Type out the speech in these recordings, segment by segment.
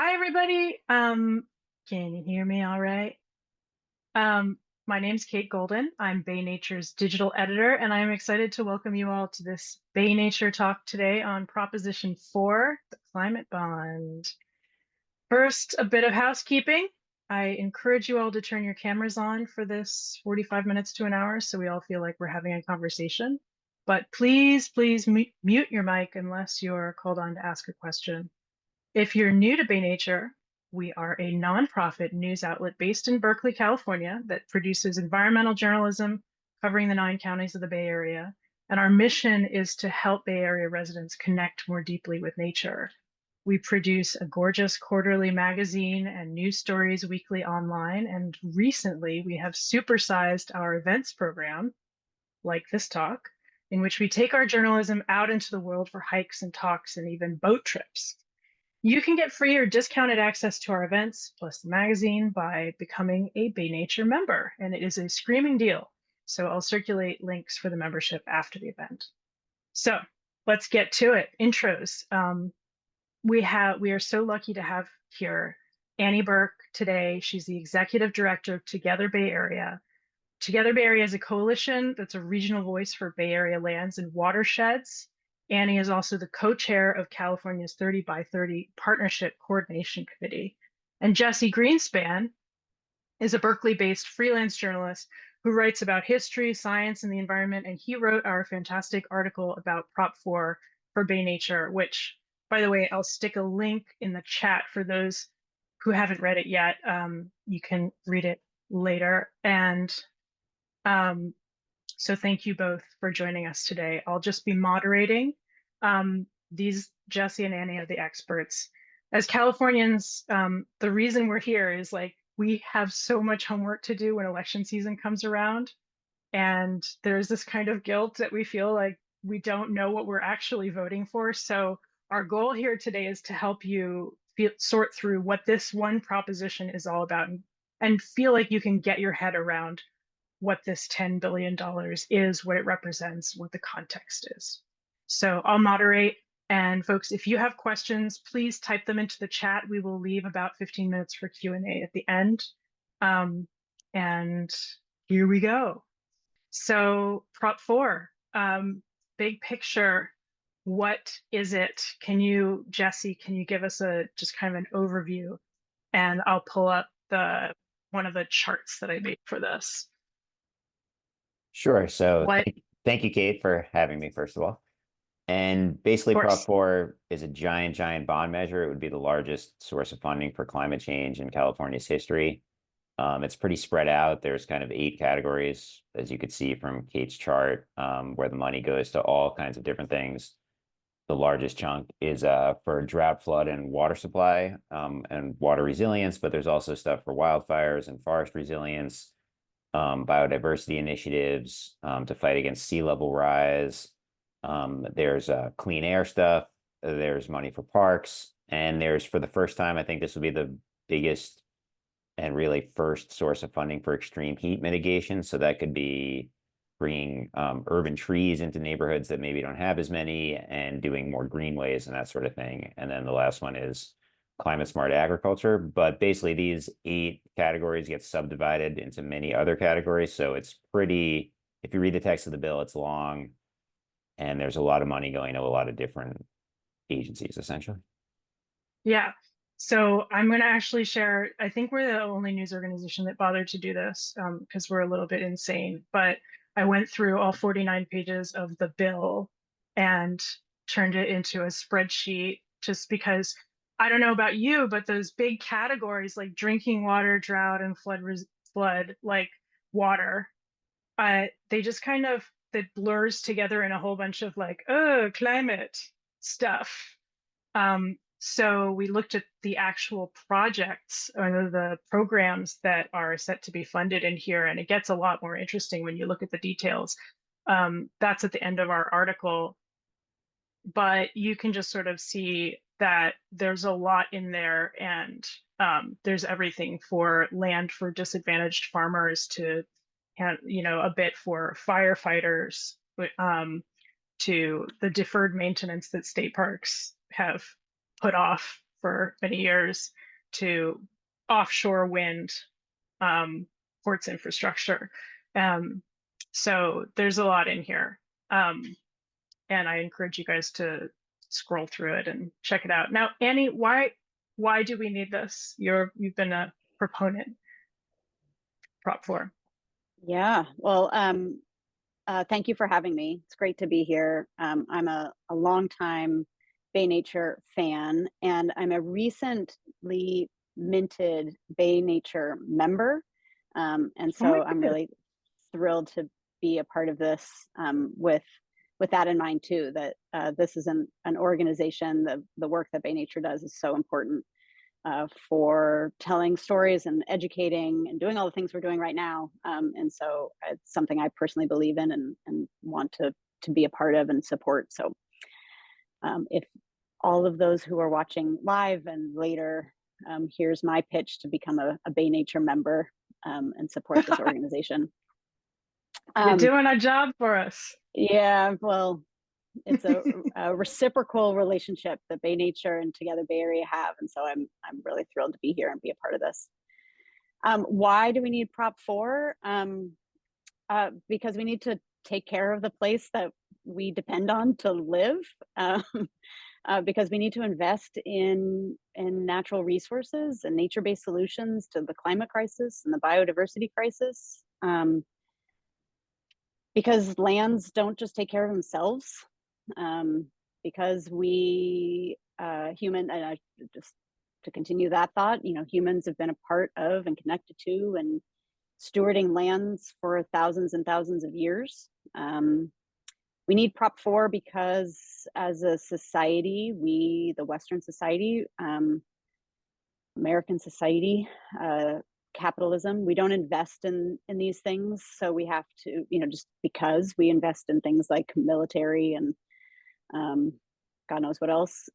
Hi, everybody. Can you hear me all right? My name's Kate Golden. I'm Bay Nature's digital editor, and I'm excited to welcome you all to this Bay Nature talk today on Proposition 4, the climate bond. First, a bit of housekeeping. I encourage you all to turn your cameras on for this 45 minutes to an hour so we all feel like we're having a conversation. But please mute your mic unless you're called on to ask a question. If you're new to Bay Nature, we are a nonprofit news outlet based in Berkeley, California, that produces environmental journalism covering the 9 counties of the Bay Area. And our mission is to help Bay Area residents connect more deeply with nature. We produce a gorgeous quarterly magazine and news stories weekly online. And recently, we have supersized our events program, like this talk, in which we take our journalism out into the world for hikes and talks and even boat trips. You can get free or discounted access to our events, plus the magazine, by becoming a Bay Nature member, and it is a screaming deal. So I'll circulate links for the membership after the event. So let's get to it. Intros. We are so lucky to have here Annie Burke today. She's the executive director of Together Bay Area. Together Bay Area is a coalition that's a regional voice for Bay Area lands and watersheds. Annie is also the co-chair of California's 30 by 30 Partnership Coordination Committee. And Jesse Greenspan is a Berkeley-based freelance journalist who writes about history, science, and the environment. And he wrote our fantastic article about Prop 4 for Bay Nature, which, by the way, I'll stick a link in the chat for those who haven't read it yet. You can read it later. And so thank you both for joining us today. I'll just be moderating. These Jesse and Annie are the experts. As Californians, the reason we're here is like we have so much homework to do when election season comes around. And there's this kind of guilt that we feel like we don't know what we're actually voting for. So our goal here today is to help you sort through what this one proposition is all about and feel like you can get your head around what this $10 billion is, what it represents, what the context is. So I'll moderate. And folks, if you have questions, please type them into the chat. We will leave about 15 minutes for Q&A at the end. And here we go. So Prop 4, big picture, what is it? Jesse, can you give us just kind of an overview? And I'll pull up one of the charts that I made for this. Sure. So What? thank you, Kate, for having me, first of all. And basically, Of Prop course. 4 is a giant bond measure. It would be the largest source of funding for climate change in California's history. It's pretty spread out. There's kind of 8 categories, as you could see from Kate's chart, where the money goes to all kinds of different things. The largest chunk is for drought, flood, and water supply and water resilience, but there's also stuff for wildfires and forest resilience, biodiversity initiatives to fight against sea level rise. There's clean air stuff. There's money for parks. And there's, for the first time, I think this will be the biggest and really first source of funding for extreme heat mitigation. So that could be bringing urban trees into neighborhoods that maybe don't have as many and doing more greenways and that sort of thing. And then the last one is climate smart agriculture. But basically, these 8 categories get subdivided into many other categories. So it's pretty, if you read the text of the bill, it's long and there's a lot of money going to a lot of different agencies, essentially. Yeah. So I'm going to actually share, I think we're the only news organization that bothered to do this because we're a little bit insane. But I went through all 49 pages of the bill and turned it into a spreadsheet just because I don't know about you, but those big categories like drinking water, drought, and flood like water, they just kind of that blurs together in a whole bunch of like, oh, climate stuff. So we looked at the actual projects or the programs that are set to be funded in here, and it gets a lot more interesting when you look at the details. That's at the end of our article, but you can just sort of see that there's a lot in there, and there's everything for land for disadvantaged farmers to, a bit for firefighters, to the deferred maintenance that state parks have put off for many years to offshore wind, ports infrastructure. Um, so there's a lot in here. And I encourage you guys to scroll through it and check it out. Now, Annie, why do we need this? You've been a proponent, Prop 4. Yeah, well, thank you for having me. It's great to be here. I'm a longtime Bay Nature fan, and I'm a recently minted Bay Nature member. And Oh my so I'm goodness. really thrilled to be a part of this, with that in mind too, that this is an organization. The work that Bay Nature does is so important for telling stories and educating and doing all the things we're doing right now. And so it's something I personally believe in and want to be a part of and support. So if all of those who are watching live and later, here's my pitch to become a Bay Nature member and support this organization. You're Um, doing a job for us. yeah, well, it's a reciprocal relationship that Bay Nature and Together Bay Area have, and so I'm really thrilled to be here and be a part of this. Why do we need Prop 4? Because we need to take care of the place that we depend on to live. Because we need to invest in natural resources and nature-based solutions to the climate crisis and the biodiversity crisis. Because lands don't just take care of themselves. Because we human and just to continue that thought, humans have been a part of and connected to and stewarding lands for thousands and thousands of years. We need Prop 4 because as a society, the Western society, American society, capitalism, we don't invest in these things. So we have to, just because we invest in things like military and God knows what else,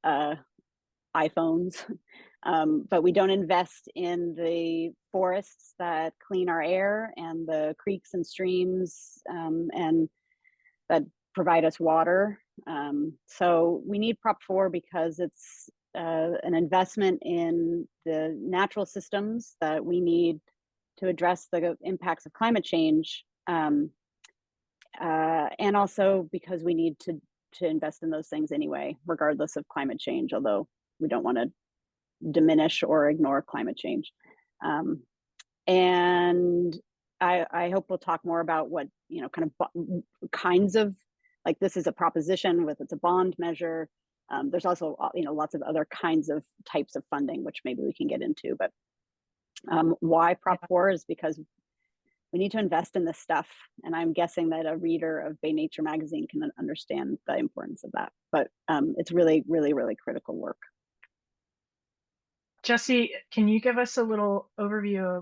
iPhones, but we don't invest in the forests that clean our air and the creeks and streams and that provide us water. So we need Prop 4 because it's an investment in the natural systems that we need to address the impacts of climate change. And also because we need to invest in those things anyway, regardless of climate change, although we don't want to diminish or ignore climate change. And I hope we'll talk more about what, kinds of, like this is a proposition with, it's a bond measure. There's also, lots of other kinds of types of funding, which maybe we can get into, but why Prop 4 is because we need to invest in this stuff. And I'm guessing that a reader of Bay Nature magazine can understand the importance of that. But it's really, really, really critical work. Jesse, can you give us a little overview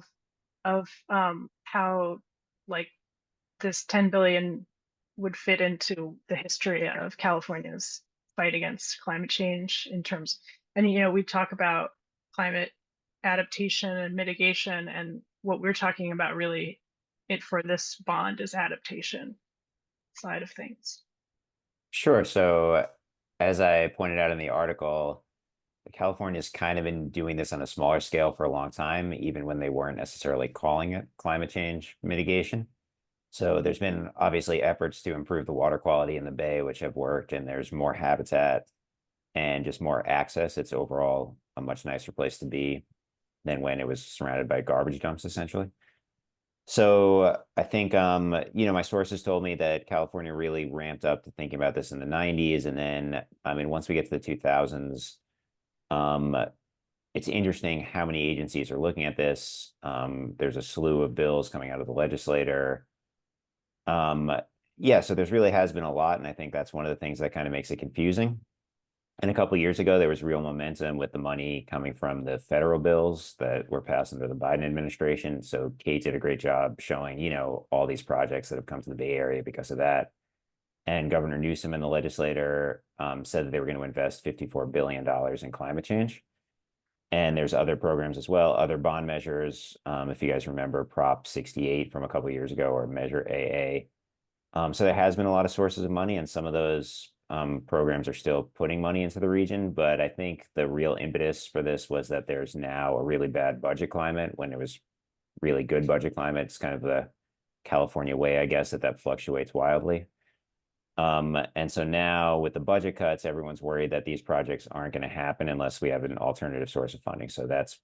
of how like this 10 billion would fit into the history of California's fight against climate change in terms, and we talk about climate adaptation and mitigation, and what we're talking about really it for this bond is adaptation side of things. Sure. So, as I pointed out in the article, California's kind of been doing this on a smaller scale for a long time, even when they weren't necessarily calling it climate change mitigation. So there's been obviously efforts to improve the water quality in the bay, which have worked, and there's more habitat and just more access. It's overall a much nicer place to be than when it was surrounded by garbage dumps, essentially. So I think, my sources told me that California really ramped up to thinking about this in the 90s. And then, I mean, once we get to the 2000s, um, it's interesting how many agencies are looking at this. There's a slew of bills coming out of the legislature. Um, yeah, so there's really has been a lot, and I think that's one of the things that kind of makes it confusing. And a couple of years ago, there was real momentum with the money coming from the federal bills that were passed under the Biden administration. So Kate did a great job showing, all these projects that have come to the Bay Area because of that. And Governor Newsom and the legislator said that they were going to invest $54 billion in climate change. And there's other programs as well, other bond measures. If you guys remember Prop 68 from a couple of years ago, or Measure AA. So there has been a lot of sources of money, and some of those programs are still putting money into the region, but I think the real impetus for this was that there's now a really bad budget climate when it was really good budget climate. It's kind of the California way, I guess, that fluctuates wildly. And so now with the budget cuts, everyone's worried that these projects aren't going to happen unless we have an alternative source of funding. So that's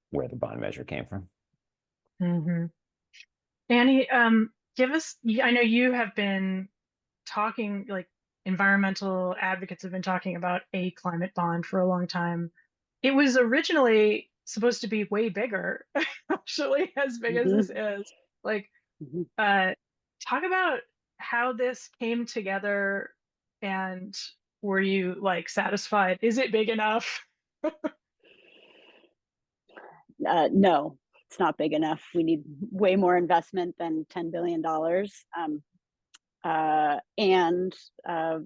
where the bond measure came from. Hmm. Annie, give us, I know you have been talking, like environmental advocates have been talking about a climate bond for a long time. It was originally supposed to be way bigger, actually, as big as this Mhm, is. Like, mhm. uh, talk about how this came together and were you like satisfied? Is it big enough? No, it's not big enough. We need way more investment than $10 billion. And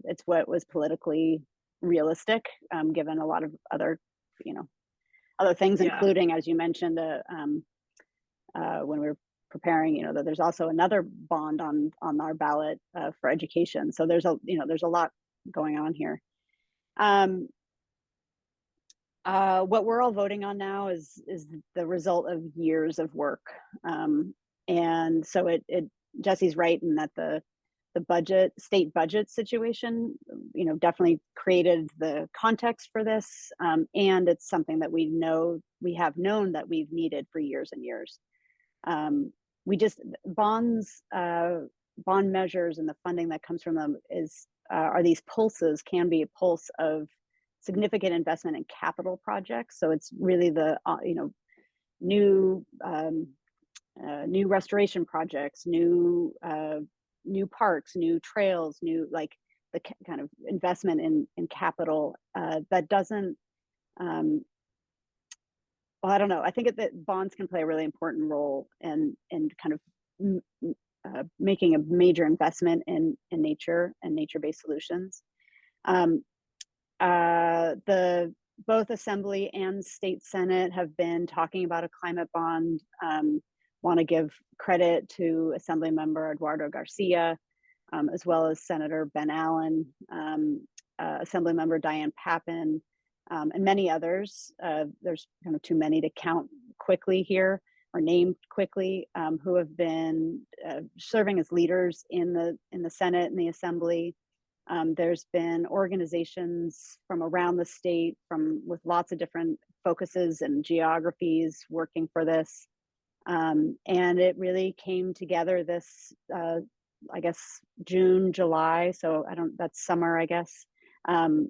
it's what was politically realistic, given a lot of other, you know, other things, Yeah. including, as you mentioned, when we were preparing, that there's also another bond on our ballot for education. So there's a lot going on here. Um, what we're all voting on now is the result of years of work, and so it Jesse's right in that the state budget situation, definitely created the context for this, and it's something that we have known that we've needed for years and years. We just bond measures and the funding that comes from them are these pulses, can be a pulse of significant investment in capital projects. So it's really the new new restoration projects, new parks, new trails, new, like, the kind of investment in capital that doesn't. Well, I don't know. I think that bonds can play a really important role in kind of making a major investment in nature and nature-based solutions. Um, the Both Assembly and State Senate have been talking about a climate bond. Want to give credit to Assembly Member Eduardo Garcia, as well as Senator Ben Allen, Assembly Member Diane Pappin, and many others. There's kind of too many to count quickly here or name quickly, who have been serving as leaders in the Senate and the Assembly. There's been organizations from around the state, with lots of different focuses and geographies working for this. And it really came together this, I guess, June, July. So that's summer, I guess, to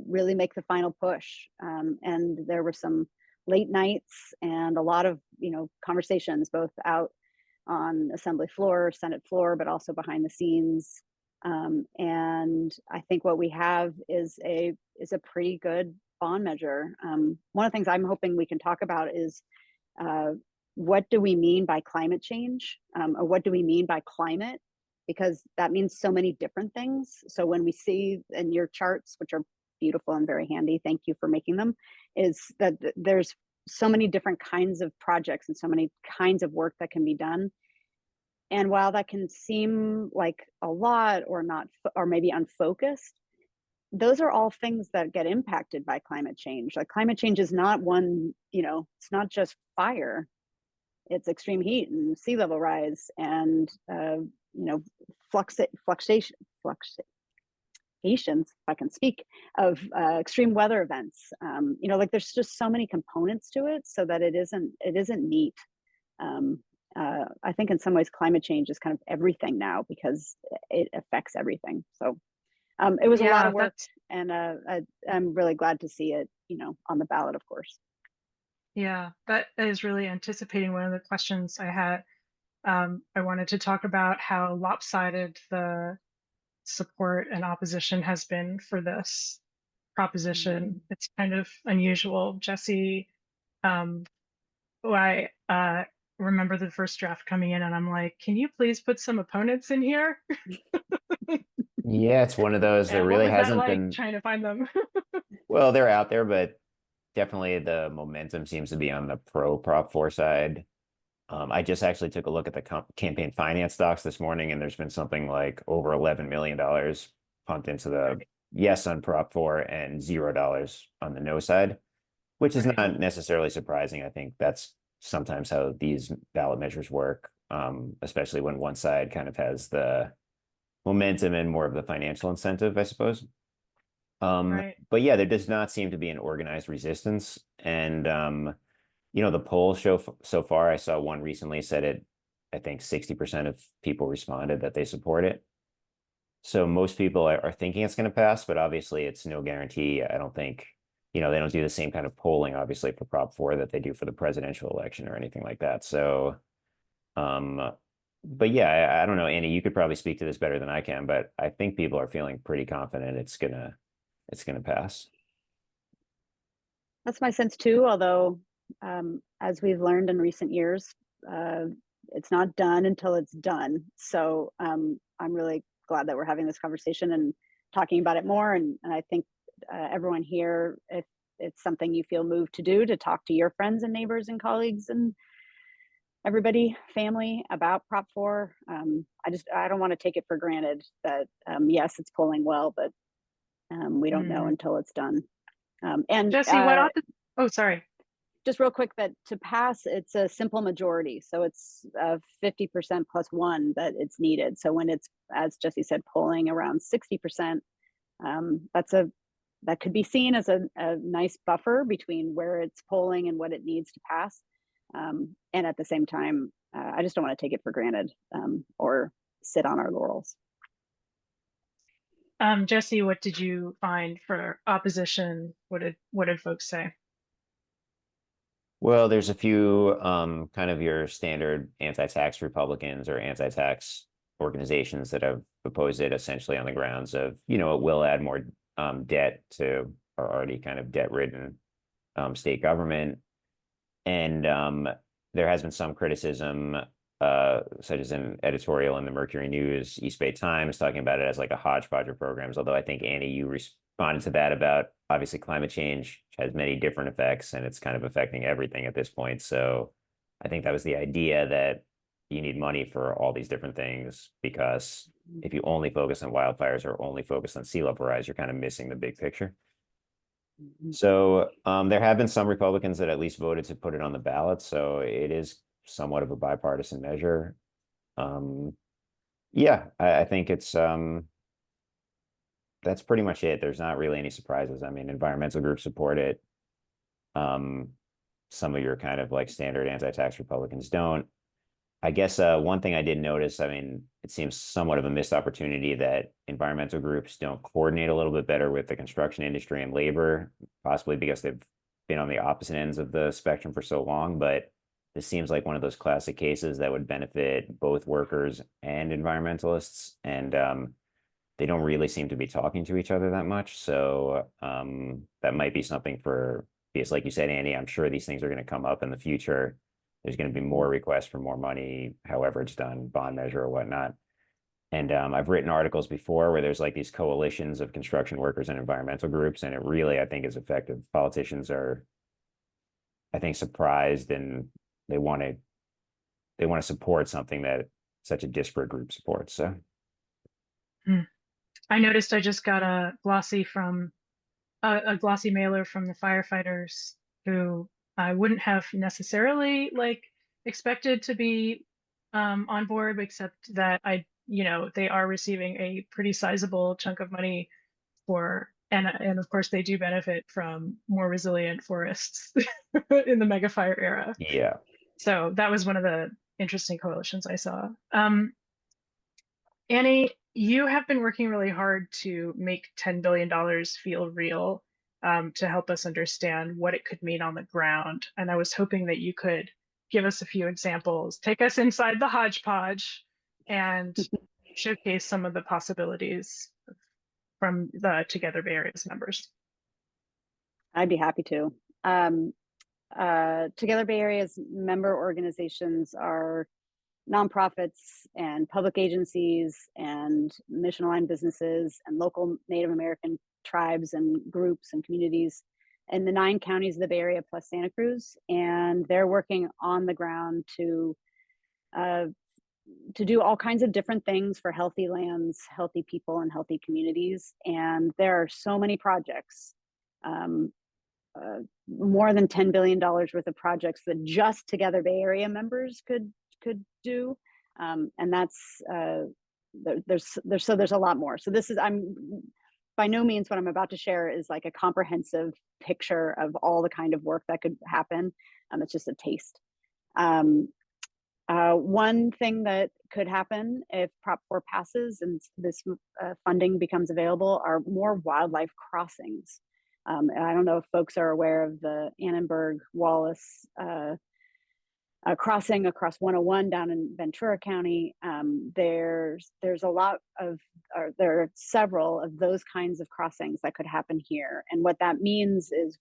really make the final push. And there were some late nights and a lot of, conversations, both out on Assembly floor, Senate floor, but also behind the scenes. And I think what we have is a pretty good bond measure. One of the things I'm hoping we can talk about is what do we mean by climate change, or what do we mean by climate? Because that means so many different things. So when we see in your charts, which are beautiful and very handy, thank you for making them, is that there's so many different kinds of projects and so many kinds of work that can be done. And while that can seem like a lot or not, or maybe unfocused, those are all things that get impacted by climate change. Like, climate change is not one, it's not just fire. It's extreme heat and sea level rise and, fluctuations, if I can speak, of extreme weather events. Like, there's just so many components to it, so that it isn't neat. I think in some ways climate change is kind of everything now because it affects everything. So it was a lot Yeah, of work, that's and I'm really glad to see it, on the ballot, of course. yeah, that is really anticipating one of the questions I had. I wanted to talk about how lopsided the support and opposition has been for this proposition. It's kind of unusual. Jesse, um, I remember the first draft coming in, and I'm like, can you please put some opponents in here? Yeah, it's one of those. There And what really was that hasn't like been, trying to find them? well, they're out there, but definitely the momentum seems to be on the pro Prop 4 side. I just actually took a look at the campaign finance stocks this morning, and there's been something like over $11 million pumped into the Right. yes on Prop 4 and $0 on the no side, which is Right. not necessarily surprising. I think that's sometimes how these ballot measures work, especially when one side kind of has the momentum and more of the financial incentive, I suppose. Right. But yeah, there does not seem to be an organized resistance. And the polls show so far, I saw one recently said it, I think 60% of people responded that they support it. So most people are thinking it's going to pass, but obviously it's no guarantee. I don't think, they don't do the same kind of polling, obviously, for Prop 4 that they do for the presidential election or anything like that. So, um, but yeah, I don't know, Annie, you could probably speak to this better than I can, but I think people are feeling pretty confident it's gonna pass. That's my sense too, although as we've learned in recent years, uh, it's not done until it's done. So I'm really glad that we're having this conversation and talking about it more. And I think everyone here, if it's something you feel moved to do, to talk to your friends and neighbors and colleagues and everybody, family about Prop 4. I don't want to take it for granted that yes, it's polling well, but we don't know Mm. until it's done. And Jesse, what ought the oh, sorry. just real quick, that to pass, it's a simple majority. So it's 50% plus one that it's needed. So when it's, as Jesse said, polling around 60%, that could be seen as a nice buffer between where it's polling and what it needs to pass. And at the same time, I just don't want to take it for granted or sit on our laurels. Jesse, what did you find for opposition? What did folks say? Well, there's a few kind of your standard anti-tax Republicans or anti-tax organizations that have opposed it essentially on the grounds of, it will add more debt to our already kind of debt-ridden state government. And there has been some criticism, such as an editorial in the Mercury News, East Bay Times, talking about it as like a hodgepodge of programs. Although I think, Annie, you responded to that about obviously climate change has many different effects and it's kind of affecting everything at this point. So I think that was the idea that you need money for all these different things because if you only focus on wildfires or only focus on sea level rise, you're kind of missing the big picture. So there have been some Republicans that at least voted to put it on the ballot. So it is somewhat of a bipartisan measure. Um, yeah, I think it's that's pretty much it. There's not really any surprises. I mean, environmental groups support it. Um, some of your kind of like standard anti-tax Republicans don't. I guess one thing I did notice, I mean, it seems somewhat of a missed opportunity that environmental groups don't coordinate a little bit better with the construction industry and labor, possibly because they've been on the opposite ends of the spectrum for so long. But this seems like one of those classic cases that would benefit both workers and environmentalists. And they don't really seem to be talking to each other that much. So that might be something because like you said, Andy, I'm sure these things are going to come up in the future. There's going to be more requests for more money, however it's done, bond measure or whatnot. And I've written articles before where there's like these coalitions of construction workers and environmental groups, and it really, I think, is effective. Politicians are, I think, surprised and they want to they want to support something that such a disparate group supports. So Hmm. I noticed I just got a glossy mailer from the firefighters who I wouldn't have necessarily like expected to be on board, except that they are receiving a pretty sizable chunk of money and of course they do benefit from more resilient forests in the mega fire era. yeah. So that was one of the interesting coalitions I saw. Annie, you have been working really hard to make $10 billion feel real, to help us understand what it could mean on the ground. And I was hoping that you could give us a few examples, take us inside the hodgepodge, and showcase some of the possibilities from the Together Bay Area's members. I'd be happy to. Together Bay Area's member organizations are nonprofits and public agencies and mission aligned businesses and local Native American tribes and groups and communities in the 9 counties of the Bay Area plus Santa Cruz, and they're working on the ground uh, to do all kinds of different things for healthy lands, healthy people, and healthy communities. And there are so many projects, um, more than $10 billion worth of projects that just Together Bay Area members could do, and that's there's a lot more. So this is I'm by no means what I'm about to share is like a comprehensive picture of all the kind of work that could happen. It's just a taste. Um, one thing that could happen if Prop 4 passes and this funding becomes available are more wildlife crossings. And I don't know if folks are aware of the Annenberg Wallace crossing across 101 down in Ventura County. There's a lot of, there are several of those kinds of crossings that could happen here. And what that means is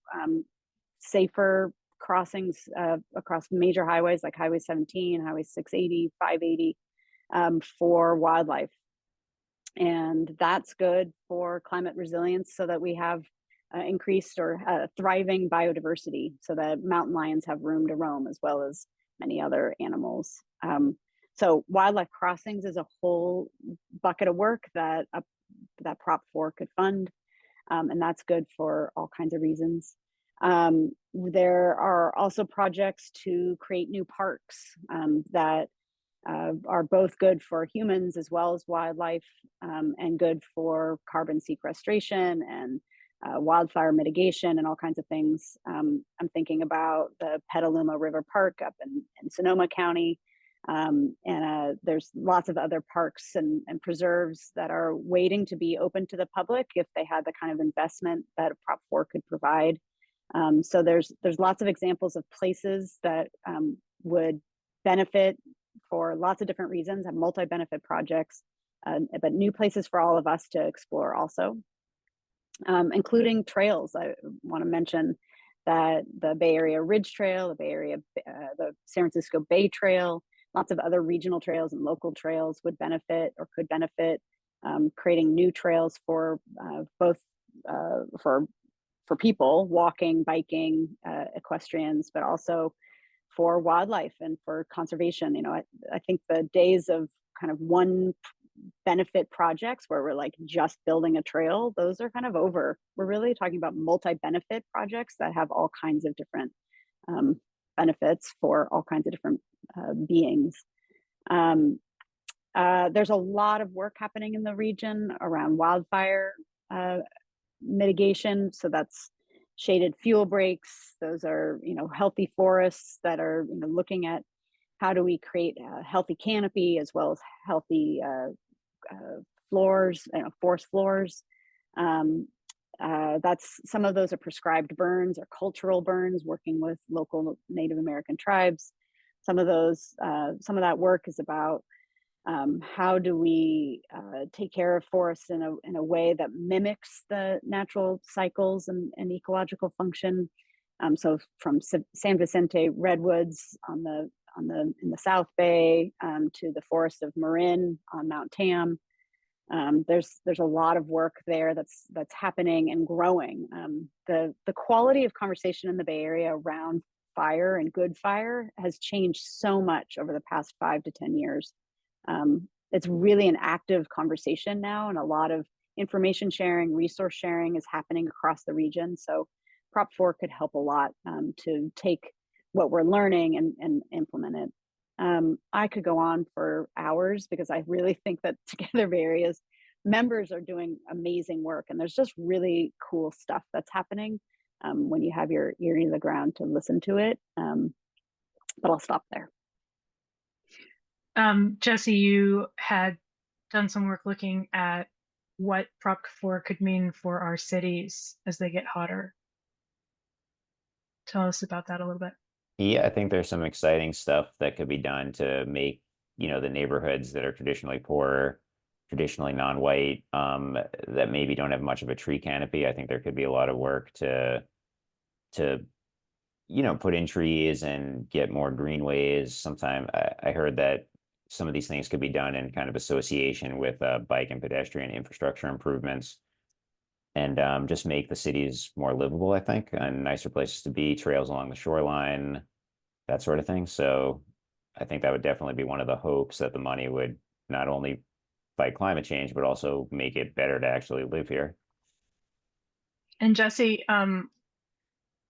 safer crossings across major highways like Highway 17, Highway 680, 580 for wildlife. And that's good for climate resilience so that we have increased or thriving biodiversity so that mountain lions have room to roam as well as many other animals. So wildlife crossings is a whole bucket of work that that Prop 4 could fund, and that's good for all kinds of reasons. There are also projects to create new parks that are both good for humans as well as wildlife, and good for carbon sequestration and wildfire mitigation and all kinds of things. I'm thinking about the Petaluma River Park up in Sonoma County. And there's lots of other parks and preserves that are waiting to be open to the public if they had the kind of investment that a Prop 4 could provide. So there's lots of examples of places that would benefit for lots of different reasons, have multi-benefit projects, but new places for all of us to explore also, including trails. I want to mention that the Bay Area Ridge Trail, the San Francisco Bay Trail, lots of other regional trails and local trails would benefit or could benefit, creating new trails for both for people walking, biking, equestrians, but also for wildlife and for conservation. You know, I think the days of kind of one benefit projects where we're like just building a trail, those are kind of over. We're really talking about multi-benefit projects that have all kinds of different benefits for all kinds of different beings. There's a lot of work happening in the region around wildfire mitigation. So that's shaded fuel breaks. Those are, you know, healthy forests that are, you know, looking at how do we create a healthy canopy as well as healthy floors, you know, forest floors. That's some of those are prescribed burns or cultural burns, working with local Native American tribes. Some of that work is about how do we take care of forests in a way that mimics the natural cycles and ecological function. So from San Vicente redwoods in the South Bay to the forest of Marin on Mount Tam. There's a lot of work there that's happening and growing. The quality of conversation in the Bay Area around fire and good fire has changed so much over the past 5 to 10 years. It's really an active conversation now, and a lot of information sharing, resource sharing is happening across the region. So Prop 4 could help a lot to take what we're learning and implement it. I could go on for hours because I really think that Together Bay Area's members are doing amazing work, and there's just really cool stuff that's happening when you have your ear to the ground to listen to it. But I'll stop there. Jesse, you had done some work looking at what Prop 4 could mean for our cities as they get hotter. Tell us about that a little bit. Yeah, I think there's some exciting stuff that could be done to make, you know, the neighborhoods that are traditionally poor, traditionally non-white, that maybe don't have much of a tree canopy. I think there could be a lot of work to you know, put in trees and get more greenways. Sometime I heard that some of these things could be done in kind of association with bike and pedestrian infrastructure improvements. and just make the cities more livable, I think, and nicer places to be, trails along the shoreline, that sort of thing. So I think that would definitely be one of the hopes, that the money would not only fight climate change, but also make it better to actually live here. And Jesse,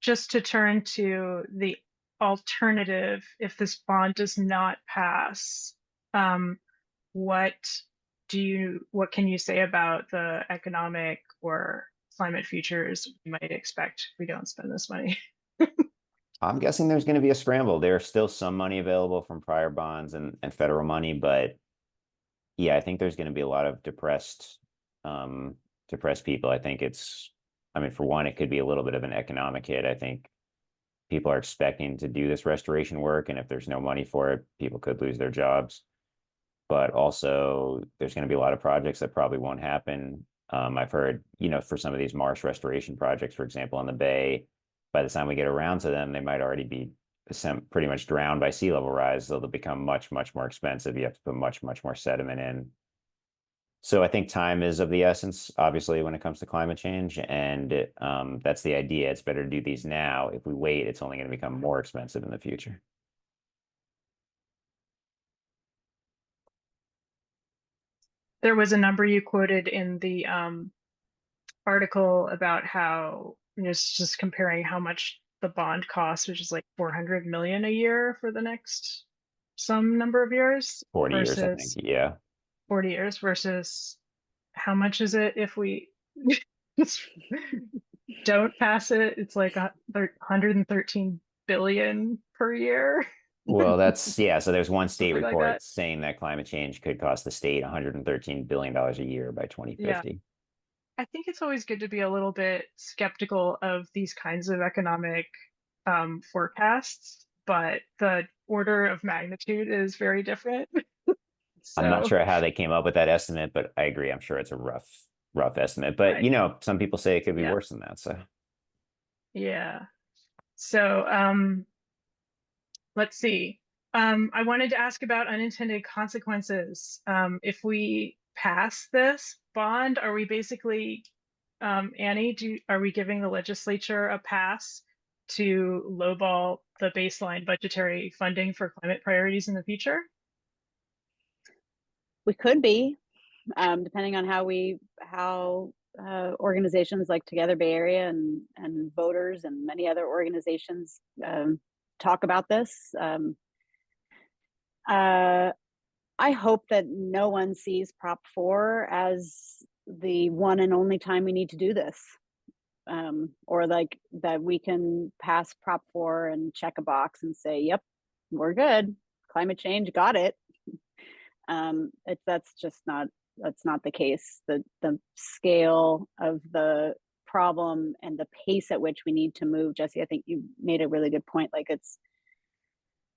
just to turn to the alternative, if this bond does not pass, um, what what can you say about the economic or climate futures we might expect if we don't spend this money? I'm guessing there's going to be a scramble. There's still some money available from prior bonds and federal money, but yeah, I think there's going to be a lot of depressed people. I think I mean, for one, it could be a little bit of an economic hit. I think people are expecting to do this restoration work, and if there's no money for it, people could lose their jobs. But also, there's going to be a lot of projects that probably won't happen. I've heard, for some of these marsh restoration projects, for example, on the Bay, by the time we get around to them, they might already be pretty much drowned by sea level rise. So they'll become much, much more expensive. You have to put much, much more sediment in. So I think time is of the essence, obviously, when it comes to climate change. And that's the idea. It's better to do these now. If we wait, it's only going to become more expensive in the future. There was a number you quoted in the article about how, it's just comparing how much the bond costs, which is like 400 million a year for the next some number of years 40 years, I think. versus Yeah. 40 years versus how much is it if we don't pass it? It's like 113 billion per year, Well, yeah. So there's one state something like report that. saying that climate change could cost the state $113 billion a year by Yeah. 2050. I think it's always good to be a little bit skeptical of these kinds of economic forecasts, but the order of magnitude is very different. I'm not So, sure how they came up with that estimate, but I agree. I'm sure it's a rough estimate. But right. some people say it could be Yeah. worse than that. So Yeah. So, let's see. I wanted to ask about unintended consequences. If we pass this bond, are we basically, Annie, are we giving the legislature a pass to lowball the baseline budgetary funding for climate priorities in the future? We could be, depending on how organizations like Together Bay Area and voters and many other organizations talk about this. I hope that no one sees Prop 4 as the one and only time we need to do this, or like that we can pass Prop 4 and check a box and say, "Yep, we're good. Climate change, got it." That's not the case. The scale of the problem and the pace at which we need to move, Jesse, I think you made a really good point. Like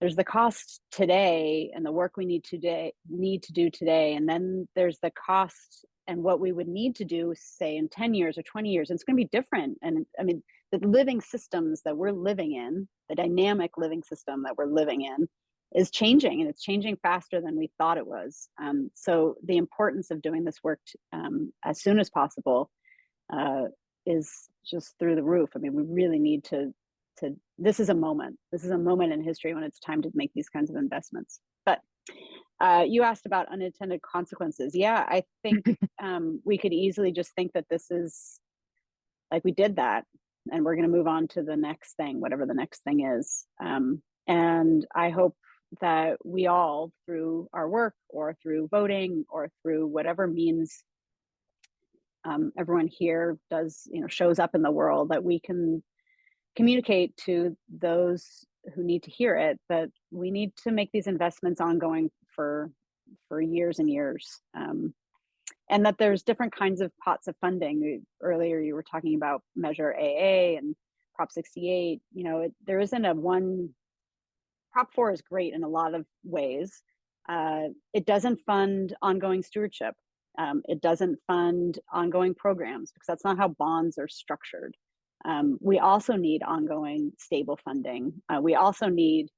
there's the cost today and the work we need to do today, and then there's the cost and what we would need to do, say, in 10 years or 20 years. And it's going to be different. And I mean, the living systems that we're living in, the dynamic living system that we're living in, is changing, and it's changing faster than we thought it was. So the importance of doing this work as soon as possible is just through the roof. I mean, we really need to. This is a moment. This is a moment in history when it's time to make these kinds of investments. But you asked about unintended consequences. Yeah, I think we could easily just think that this is like we did that, and we're going to move on to the next thing, whatever the next thing is. And I hope that we all, through our work or through voting or through whatever means everyone here does, shows up in the world, that we can communicate to those who need to hear it that we need to make these investments ongoing for years and years, and that there's different kinds of pots of funding. Earlier you were talking about Measure AA and Prop 68. There isn't a one. Prop 4 is great in a lot of ways. It doesn't fund ongoing stewardship. It doesn't fund ongoing programs, because that's not how bonds are structured. We also need ongoing stable funding. We also need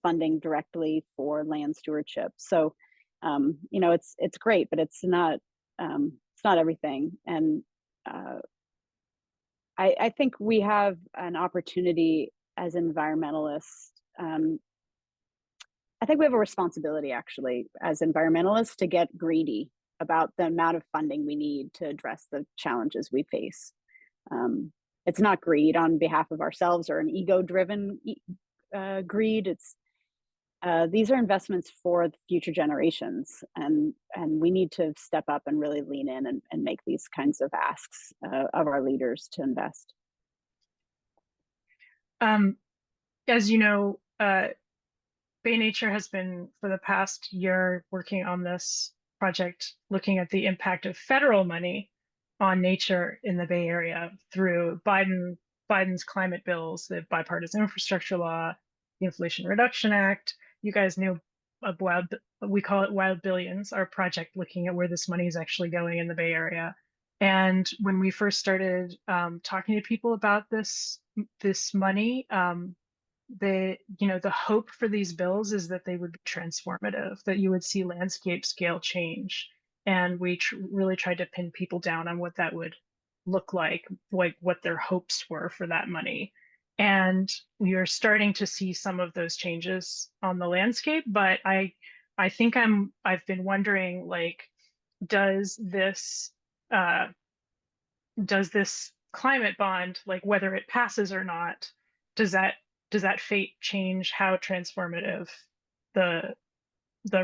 funding directly for land stewardship. So, it's great, but it's not everything. And I think we have an opportunity as environmentalists. I think we have a responsibility, actually, as environmentalists, to get greedy about the amount of funding we need to address the challenges we face. It's not greed on behalf of ourselves or an ego-driven greed. It's these are investments for future generations, and we need to step up and really lean in and make these kinds of asks of our leaders to invest. As you know, Bay Nature has been for the past year working on this project, looking at the impact of federal money on nature in the Bay Area through Biden's climate bills, the bipartisan infrastructure law, the Inflation Reduction Act. You guys know we call it Wild Billions, our project looking at where this money is actually going in the Bay Area. And when we first started talking to people about this money, the hope for these bills is that they would be transformative, that you would see landscape scale change. And we really tried to pin people down on what that would look like what their hopes were for that money. And we are starting to see some of those changes on the landscape, but I think I've been wondering, like, does this climate bond, like whether it passes or not, does that fate change how transformative the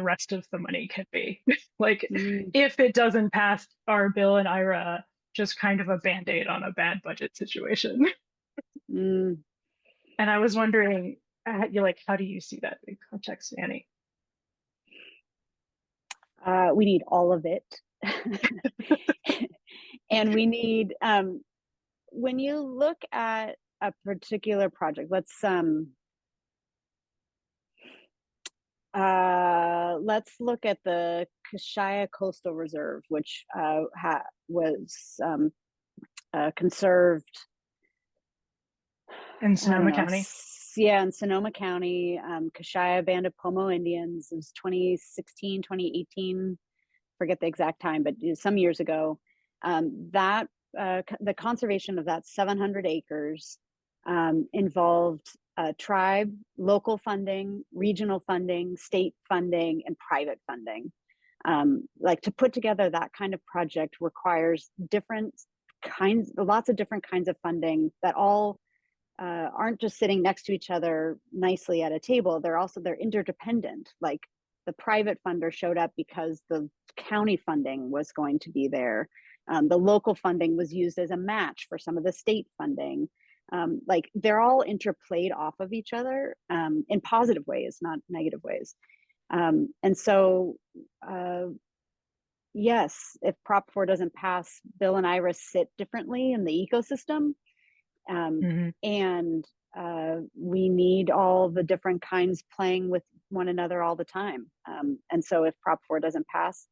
rest of the money can be? Like, if it doesn't pass, are Bill and Ira just kind of a band-aid on a bad budget situation? Mm. And I was wondering, you're like, how do you see that in context, Annie? We need all of it. And we need, when you look at a particular project, let's look at the Kashaya Coastal Reserve, which was conserved In Sonoma County. Yeah, in Sonoma County, Kashaya Band of Pomo Indians. It was 2016, 2018, forget the exact time, but some years ago. The conservation of that 700 acres involved tribe, local funding, regional funding, state funding, and private funding. Like, to put together that kind of project requires lots of different kinds of funding that all aren't just sitting next to each other nicely at a table. They're interdependent. Like, the private funder showed up because the county funding was going to be there. The local funding was used as a match for some of the state funding. Like, they're all interplayed off of each other in positive ways, not negative ways. And so, yes, if Prop 4 doesn't pass, Bill and Ira sit differently in the ecosystem. And we need all the different kinds playing with one another all the time. And so if Prop 4 doesn't pass,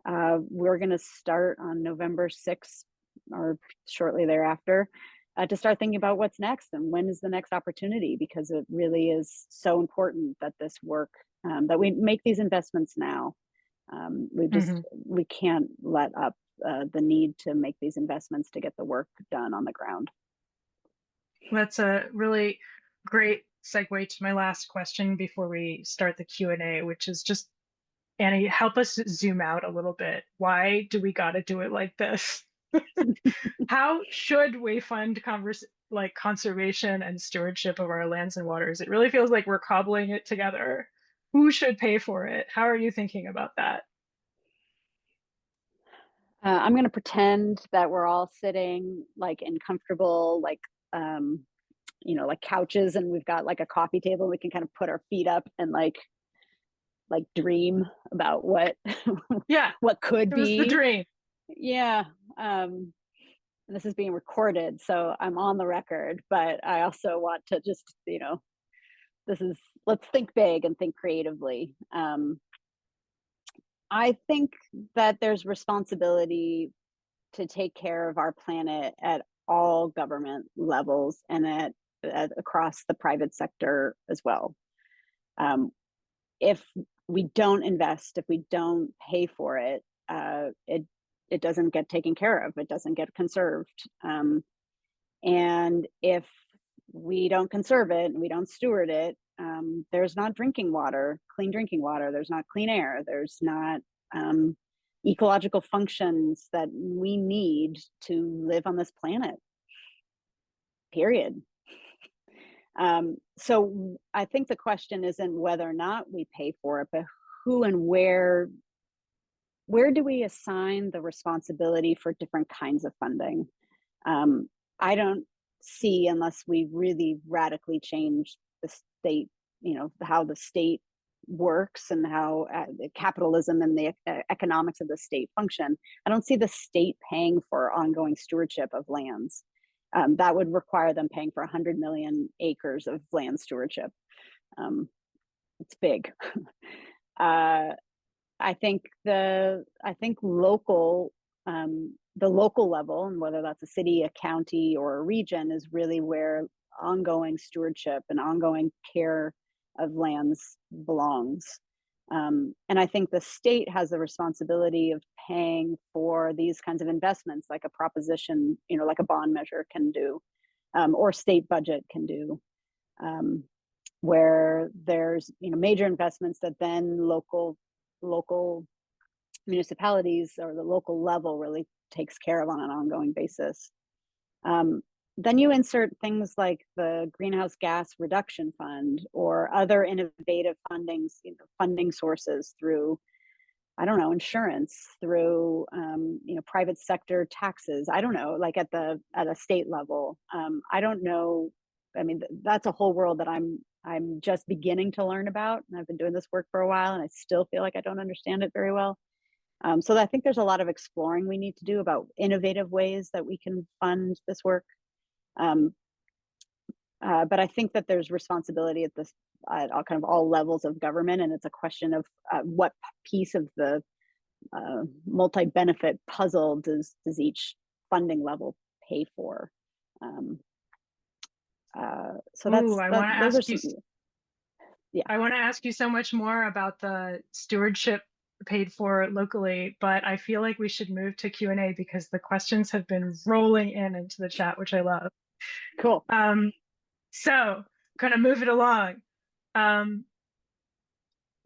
we're going to start on November 6th or shortly thereafter to start thinking about what's next and when is the next opportunity, because it really is so important that this work, that we make these investments now. We can't let up the need to make these investments to get the work done on the ground. That's a really great segue to my last question before we start the Q&A, which is just, Annie, help us zoom out a little bit. Why do we got to do it like this? How should we fund conservation and stewardship of our lands and waters? It really feels like we're cobbling it together. Who should pay for it? How are you thinking about that? I'm going to pretend that we're all sitting like in comfortable, like, like couches, and we've got like a coffee table. And we can kind of put our feet up and like dream about what, what could be. The dream. Yeah. And this is being recorded, so I'm on the record, but I also want to just, let's think big and think creatively. I think that there's responsibility to take care of our planet at all government levels and at across the private sector as well. If we don't invest, if we don't pay for it, it doesn't get taken care of. It doesn't get conserved. And if we don't conserve it and we don't steward it, there's not drinking water, clean drinking water. There's not clean air. There's not ecological functions that we need to live on this planet. Period. So I think the question isn't whether or not we pay for it, but who and where do we assign the responsibility for different kinds of funding? I don't see, unless we really radically change the state, how the state works and how the capitalism and the economics of the state function, I don't see the state paying for ongoing stewardship of lands. That would require them paying for 100 million acres of land stewardship. It's big. I think the local the local level, and whether that's a city, a county, or a region, is really where ongoing stewardship and ongoing care of lands belongs. And I think the state has the responsibility of paying for these kinds of investments, like a proposition, like a bond measure can do, or state budget can do, where there's major investments that then local municipalities or the local level really takes care of on an ongoing basis. Then you insert things like the greenhouse gas reduction fund or other innovative funding sources through, I don't know, insurance, through private sector taxes. I don't know, like at a state level. I don't know. I mean, that's a whole world that I'm just beginning to learn about, and I've been doing this work for a while, and I still feel like I don't understand it very well. So I think there's a lot of exploring we need to do about innovative ways that we can fund this work. But I think that there's responsibility at kind of all levels of government, and it's a question of what piece of the multi-benefit puzzle does each funding level pay for. So Ooh, I want to those are ask you. some, yeah. I want to ask you so much more about the stewardship paid for locally, but I feel like we should move to Q&A because the questions have been rolling into the chat, which I love. Cool. So gonna move it along.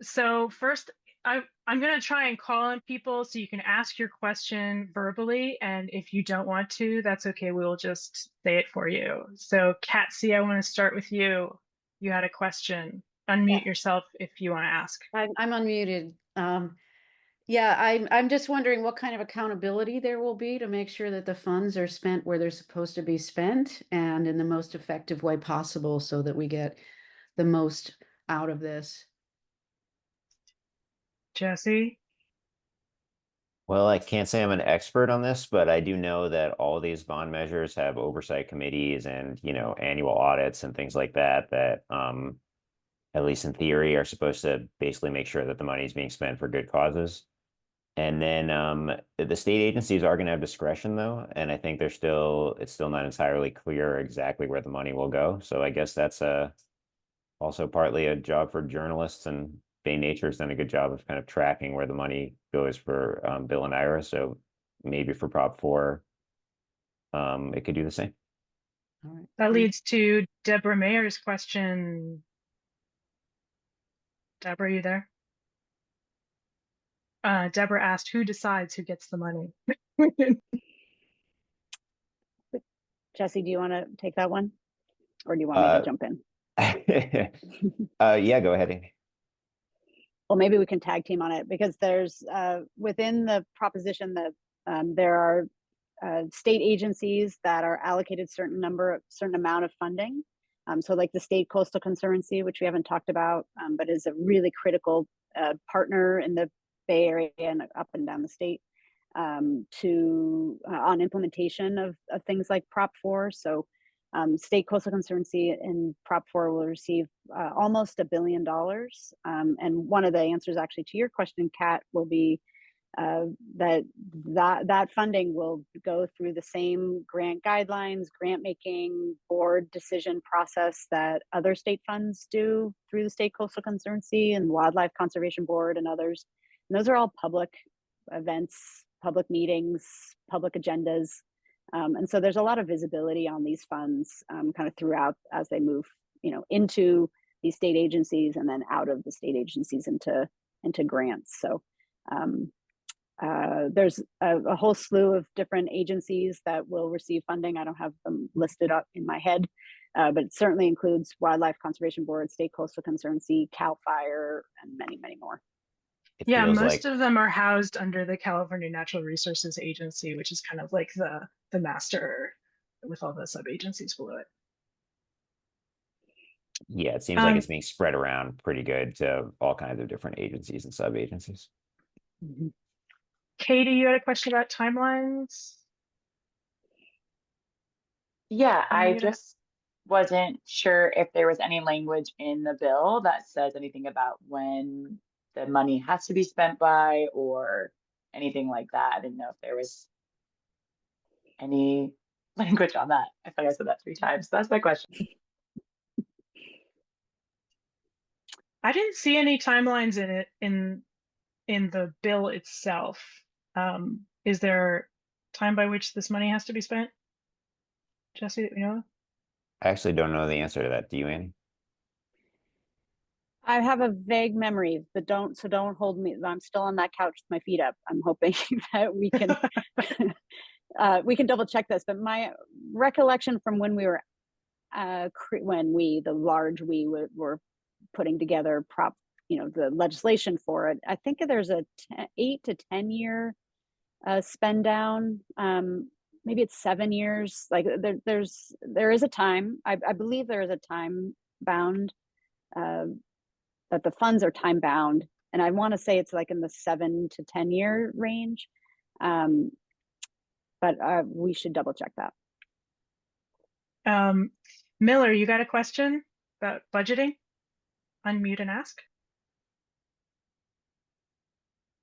So first, I'm gonna try and call on people so you can ask your question verbally, and if you don't want to, that's okay. We'll just say it for you. So Katsy, I want to start with you. You had a question. Unmute yourself if you want to ask. I'm unmuted. Yeah, I'm just wondering what kind of accountability there will be to make sure that the funds are spent where they're supposed to be spent and in the most effective way possible so that we get the most out of this. Jesse? Well, I can't say I'm an expert on this, but I do know that all these bond measures have oversight committees and, annual audits and things like that, at least in theory, are supposed to basically make sure that the money is being spent for good causes. And then the state agencies are going to have discretion, though, and I think it's still not entirely clear exactly where the money will go. So I guess that's also partly a job for journalists, and Bay Nature's done a good job of kind of tracking where the money goes for Bill and Ira. So maybe for Prop 4, it could do the same. All right. That leads to Deborah Mayer's question. Deborah, are you there? Deborah asked, who decides who gets the money? Jesse, do you want to take that one? Or do you want me to jump in? Yeah, go ahead, Amy. Well, maybe we can tag team on it, because there's within the proposition that there are state agencies that are allocated certain amount of funding. So like the State Coastal Conservancy, which we haven't talked about, but is a really critical partner in the Bay Area and up and down the state on implementation of things like Prop 4. So State Coastal Conservancy in Prop 4 will receive almost $1 billion. And one of the answers actually to your question, Kat, will be that funding will go through the same grant guidelines, grant making, board decision process that other state funds do through the State Coastal Conservancy and Wildlife Conservation Board and others. And those are all public events, public meetings, public agendas. And so there's a lot of visibility on these funds kind of throughout as they move, into these state agencies and then out of the state agencies into grants. So there's a whole slew of different agencies that will receive funding. I don't have them listed up in my head, but it certainly includes Wildlife Conservation Board, State Coastal Conservancy, CAL FIRE, and many, many more. It Yeah, feels most like, of them are housed under the California Natural Resources Agency, which is kind of like the master with all the sub agencies below it. yeah, it seems like Um, it's being spread around pretty good to all kinds of different agencies and sub agencies. Mhm. Katie, you had a question about timelines? Yeah, You're I muted. just wasn't sure if there was any language in the bill that says anything about when the money has to be spent by or anything like that. I didn't know if there was any language on that. I thought I said that 3 times. That's my question. I didn't see any timelines in it in the bill itself. Is there time by which this money has to be spent? Jesse, you know? I actually don't know the answer to that. Do you, Annie? I have a vague memory, but don't hold me. I'm still on that couch with my feet up. I'm hoping that we can double check this. But my recollection from when we were the large were putting together the legislation for it, I think there's a 8 to 10 year spend down. Maybe it's 7 years. Like there is a time. I believe there is a time bound. That the funds are time bound, and I want to say it's like in the 7 to 10 year range. But we should double check that. Miller, you got a question about budgeting? Unmute and ask.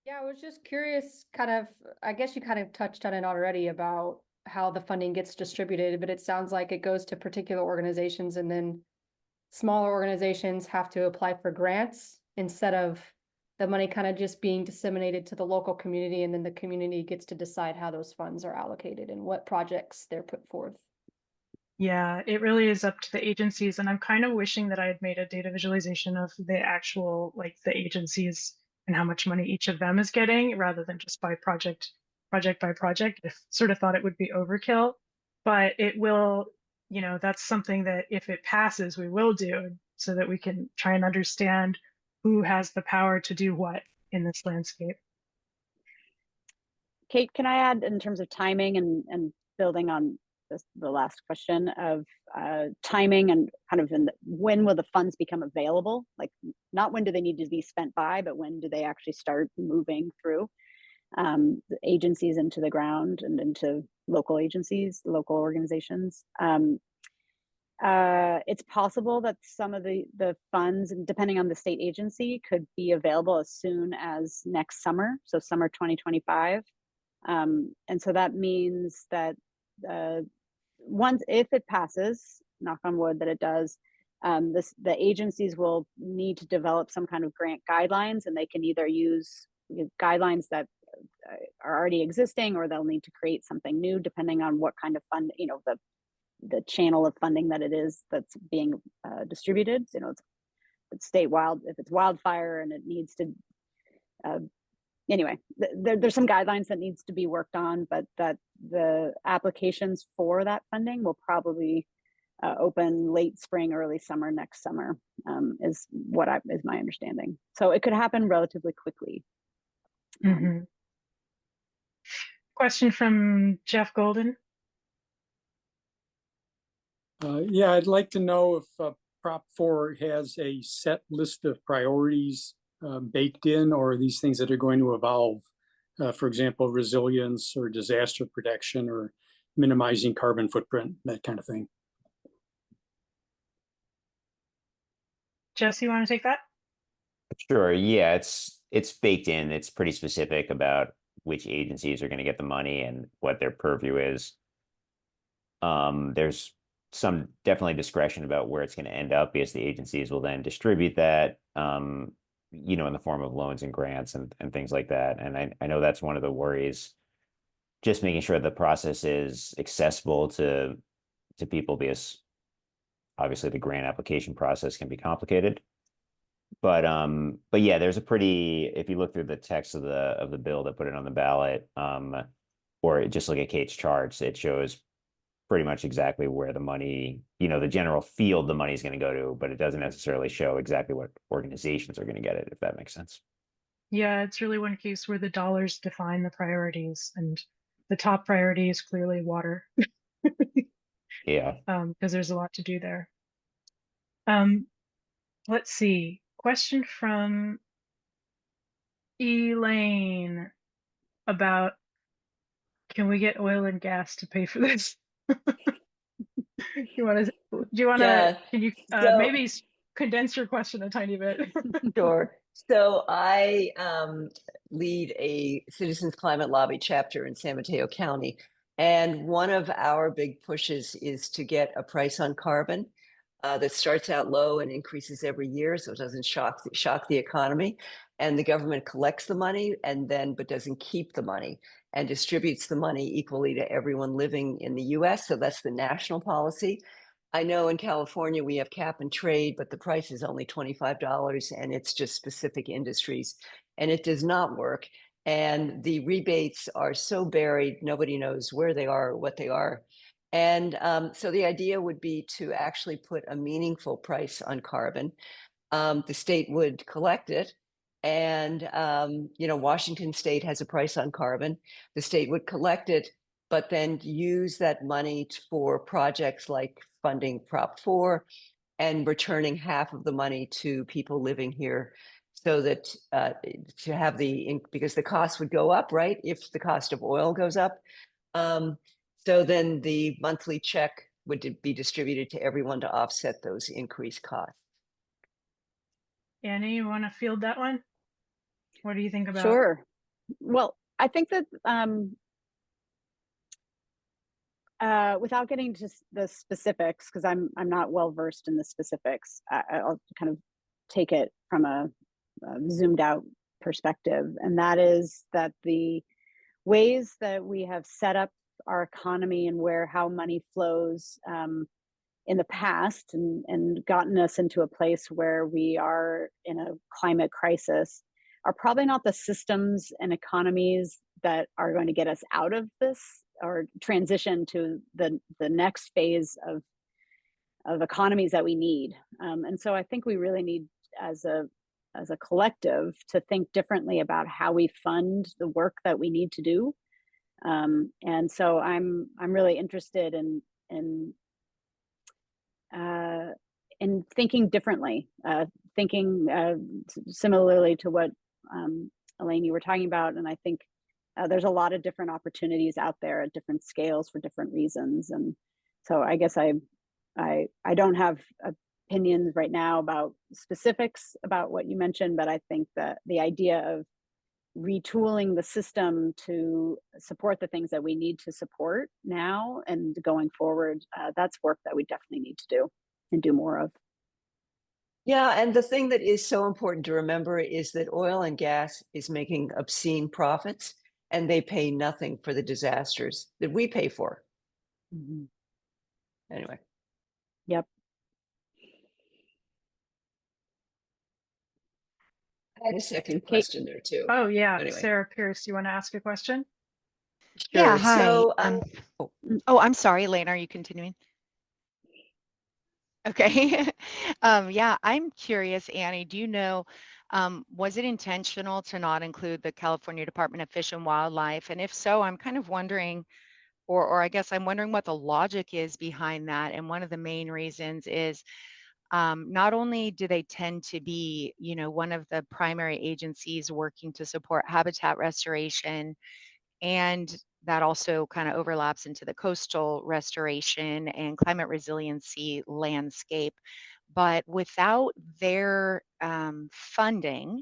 Yeah, I was just curious, I guess you kind of touched on it already about how the funding gets distributed, but it sounds like it goes to particular organizations and then smaller organizations have to apply for grants instead of the money kind of just being disseminated to the local community, and then the community gets to decide how those funds are allocated and what projects they're put forth. Yeah, it really is up to the agencies, and I'm kind of wishing that I had made a data visualization of the actual, like the agencies and how much money each of them is getting rather than just by project by project. I sort of thought it would be overkill, but it will, that's something that if it passes, we will do so that we can try and understand who has the power to do what in this landscape. Kate, can I add in terms of timing and building on the last question of timing and kind of when will the funds become available? Like not when do they need to be spent by, but when do they actually start moving through the agencies into the ground and into local agencies, local organizations? It's possible that some of the funds, depending on the state agency, could be available as soon as next summer, so summer 2025. And so that means that if it passes, knock on wood that it does, the agencies will need to develop some kind of grant guidelines, and they can either use guidelines that are already existing, or they'll need to create something new depending on what kind of fund, the channel of funding that it is that's being distributed. It's if it's wildfire and it needs to anyway, there's some guidelines that needs to be worked on, but that the applications for that funding will probably open late spring, early summer next summer, is my understanding. So it could happen relatively quickly. Mm-hmm. Question from Jeff Golden. Yeah, I'd like to know if Prop 4 has a set list of priorities baked in, or these things that are going to evolve. For example, resilience or disaster protection or minimizing carbon footprint, that kind of thing. Jesse, you want to take that? Sure. Yeah, it's baked in. It's pretty specific about which agencies are going to get the money and what their purview is. There's some definitely discretion about where it's going to end up, because the agencies will then distribute that, in the form of loans and grants and things like that. And I know that's one of the worries just making sure the process is accessible to people, because obviously the grant application process can be complicated. But yeah, there's a pretty, if you look through the text of the bill that put it on the ballot, or just look at Kate's charts, it shows pretty much exactly where the money, the general field the money is going to go to, but it doesn't necessarily show exactly what organizations are going to get it, if that makes sense. Yeah, it's really one case where the dollars define the priorities, and the top priority is clearly water. Yeah. Because there's a lot to do there. Let's see. Question from Elaine about, can we get oil and gas to pay for this? Do you want to, Yeah. can you So- maybe condense your question a tiny bit? Sure. So I lead a citizens climate lobby chapter in San Mateo County. And one of our big pushes is to get a price on carbon that starts out low and increases every year, so it doesn't shock the economy. And the government collects the money but doesn't keep the money, and distributes the money equally to everyone living in the US. So that's the national policy. I know in California we have cap and trade, but the price is only $25, and it's just specific industries, and it does not work. And the rebates are so buried, nobody knows where they are or what they are. And so the idea would be to actually put a meaningful price on carbon. The state would collect it. And, Washington State has a price on carbon. The state would collect it, but then use that money for projects like funding Prop 4 and returning half of the money to people living here, so that to have because the cost would go up, right? If the cost of oil goes up. So then the monthly check would be distributed to everyone to offset those increased costs. Annie, you want to field that one? What do you think about? Sure. Well, I think that without getting to the specifics, because I'm not well versed in the specifics, I'll kind of take it from a zoomed out perspective, and that is that the ways that we have set up our economy and how money flows in the past, and gotten us into a place where we are in a climate crisis, are probably not the systems and economies that are going to get us out of this or transition to the next phase of economies that we need. And so I think we really need, as a collective, to think differently about how we fund the work that we need to do. And so I'm really interested in thinking differently, thinking similarly to what Elaine, you were talking about. And I think there's a lot of different opportunities out there at different scales for different reasons. And so I guess I don't have opinions right now about specifics about what you mentioned, but I think that the idea of retooling the system to support the things that we need to support now and going forward, that's work that we definitely need to do and do more of. Yeah, and the thing that is so important to remember is that oil and gas is making obscene profits, and they pay nothing for the disasters that we pay for. Mm-hmm. Anyway. Yep. I had a second question there too. Oh yeah, Anyway. Sarah Pierce, you want to ask a question? Sure. Yeah, hi. So, I'm sorry, Elaine, are you continuing? Okay. Yeah, I'm curious, Annie, do you know, was it intentional to not include the California Department of Fish and Wildlife? And if so, I'm kind of wondering, or I guess I'm wondering what the logic is behind that. And one of the main reasons is not only do they tend to be, one of the primary agencies working to support habitat restoration, and that also kind of overlaps into the coastal restoration and climate resiliency landscape. But without their funding,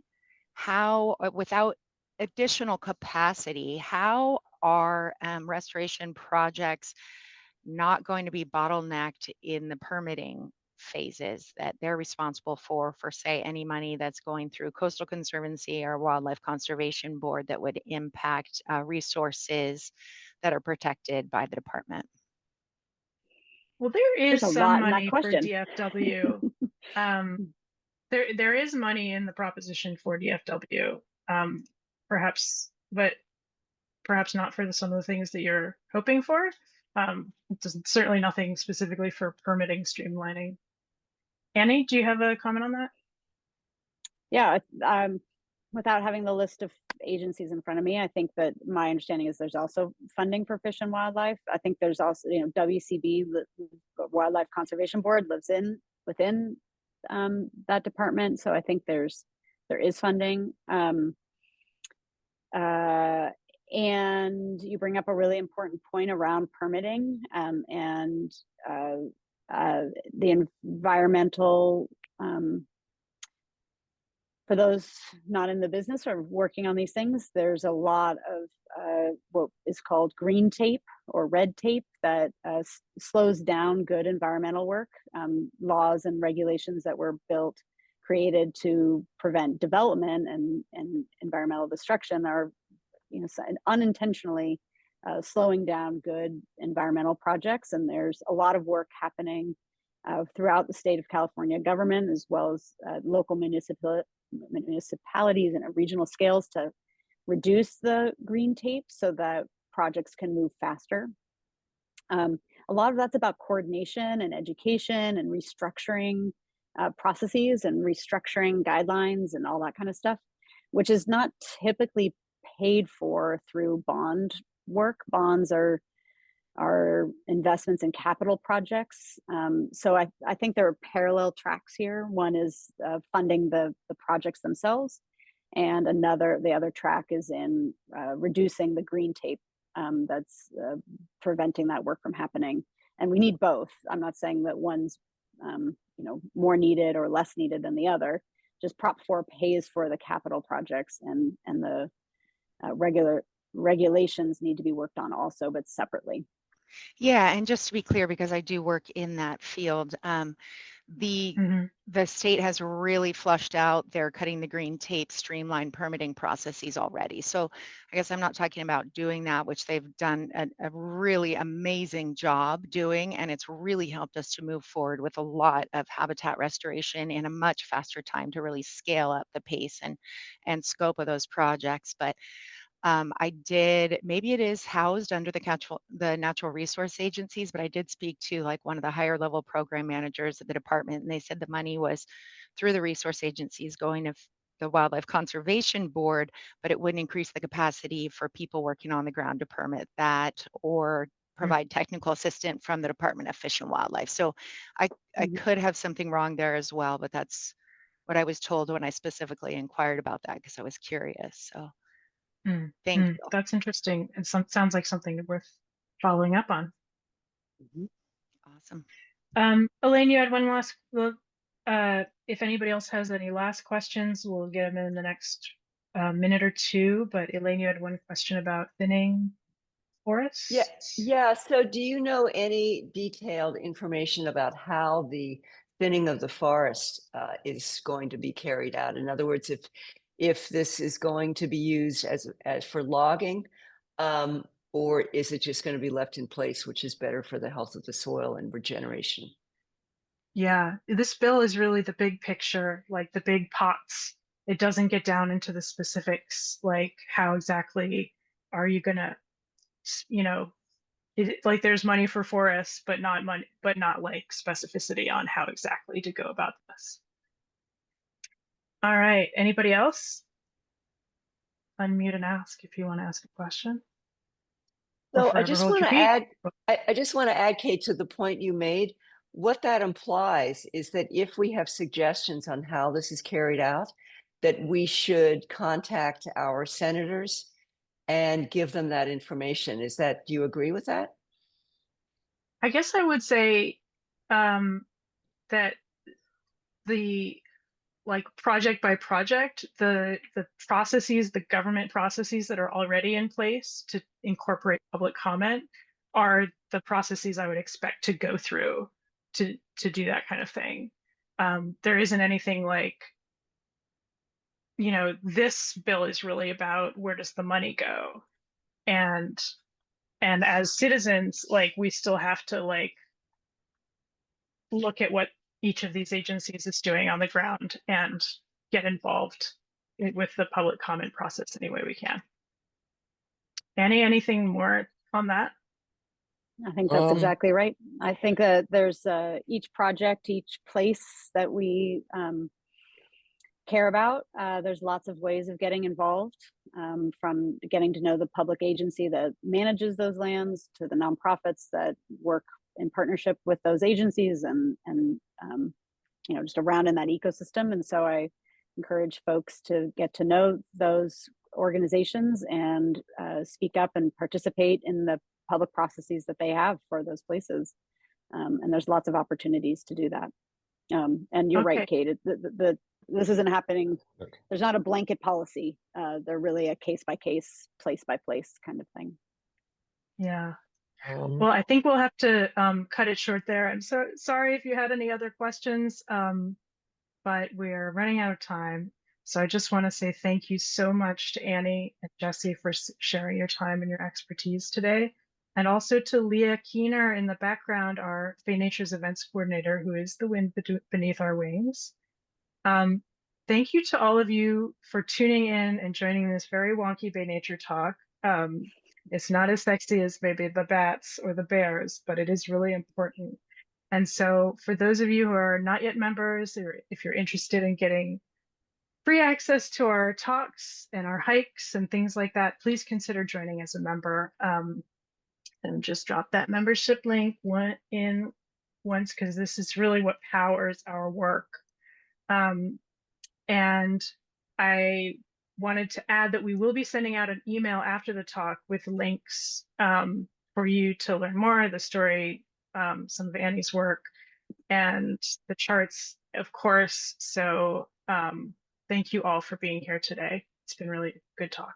without additional capacity, how are restoration projects not going to be bottlenecked in the permitting phases that they're responsible for, say, any money that's going through Coastal Conservancy or Wildlife Conservation Board that would impact resources that are protected by the department? Well, there is There's a some lot in that money for question. DFW. There is money in the proposition for DFW, perhaps, but perhaps not for some of the things that you're hoping for. Certainly nothing specifically for permitting streamlining. Annie, do you have a comment on that? Yeah, without having the list of agencies in front of me, I think that my understanding is there's also funding for Fish and Wildlife. I think there's also, WCB, the Wildlife Conservation Board, lives within that department. So I think there is funding. And you bring up a really important point around permitting and the environmental. For those not in the business or working on these things, there's a lot of what is called green tape or red tape that slows down good environmental work. Laws and regulations that were created to prevent development and environmental destruction are, unintentionally slowing down good environmental projects. And there's a lot of work happening throughout the state of California government, as well as local municipalities and at regional scales, to reduce the green tape so that projects can move faster. A lot of that's about coordination and education and restructuring processes and restructuring guidelines and all that kind of stuff, which is not typically paid for through bond work. Bonds are investments in capital projects. So I think there are parallel tracks here. One is funding the projects themselves, and the other track is in reducing the green tape that's preventing that work from happening. And we need both. I'm not saying that one's more needed or less needed than the other. Just Prop 4 pays for the capital projects, and the regular regulations need to be worked on also, but separately. Yeah, and just to be clear, because I do work in that field, the state has really flushed out their cutting the green tape streamlined permitting processes already. So I guess I'm not talking about doing that, which they've done a really amazing job doing, and it's really helped us to move forward with a lot of habitat restoration in a much faster time to really scale up the pace and scope of those projects. But maybe it is housed under the natural resource agencies, but I did speak to like one of the higher level program managers at the department, and they said the money was through the resource agencies going to the Wildlife Conservation Board, but it wouldn't increase the capacity for people working on the ground to permit that or provide technical assistance from the Department of Fish and Wildlife. So I could have something wrong there as well, but that's what I was told when I specifically inquired about that because I was curious. So. Thank you. That's interesting. And sounds like something worth following up on. Awesome. Elaine, you had one last look. If anybody else has any last questions, we'll get them in the next minute or two. But Elaine, you had one question about thinning forests? Yeah. So do you know any detailed information about how the thinning of the forest is going to be carried out? In other words, if this is going to be used as for logging, or is it just going to be left in place, which is better for the health of the soil and regeneration? Yeah, this bill is really the big picture, like the big pots. It doesn't get down into the specifics, like how exactly are you gonna, like there's money for forests, but not like specificity on how exactly to go about this. All right, anybody else? Unmute and ask if you want to ask a question. So I just want to add, Kate, to the point you made. What that implies is that if we have suggestions on how this is carried out, that we should contact our senators and give them that information. Do you agree with that? I guess I would say that the project by project, the processes, the government processes that are already in place to incorporate public comment are the processes I would expect to go through to do that kind of thing. There isn't anything like, this bill is really about where does the money go, and And as citizens, like, we still have to like look at what each of these agencies is doing on the ground and get involved with the public comment process any way we can. Annie, anything more on that? I think that's exactly right. I think that there's each project, each place that we care about, there's lots of ways of getting involved, from getting to know the public agency that manages those lands to the nonprofits that work in partnership with those agencies, and you know, just around in that ecosystem. And so I encourage folks to get to know those organizations and speak up and participate in the public processes that they have for those places. And there's lots of opportunities to do that. And you're right, Kate, this isn't happening. There's not a blanket policy. They're really a case by case, place by place kind of thing. Yeah. Well, I think we'll have to cut it short there. I'm so sorry if you had any other questions, but we're running out of time. So I just want to say thank you so much to Annie and Jesse for sharing your time and your expertise today. And also to Leah Keener in the background, our Bay Nature's events coordinator, who is the wind beneath our wings. Thank you to all of you for tuning in and joining this very wonky Bay Nature talk. It's not as sexy as maybe the bats or the bears, but it is really important. And so for those of you who are not yet members, or if you're interested in getting free access to our talks and our hikes and things like that, please consider joining as a member. And just drop that membership link once, because this is really what powers our work. And I wanted to add that we will be sending out an email after the talk with links for you to learn more, the story, some of Annie's work, and the charts, of course. So thank you all for being here today. It's been really good talk.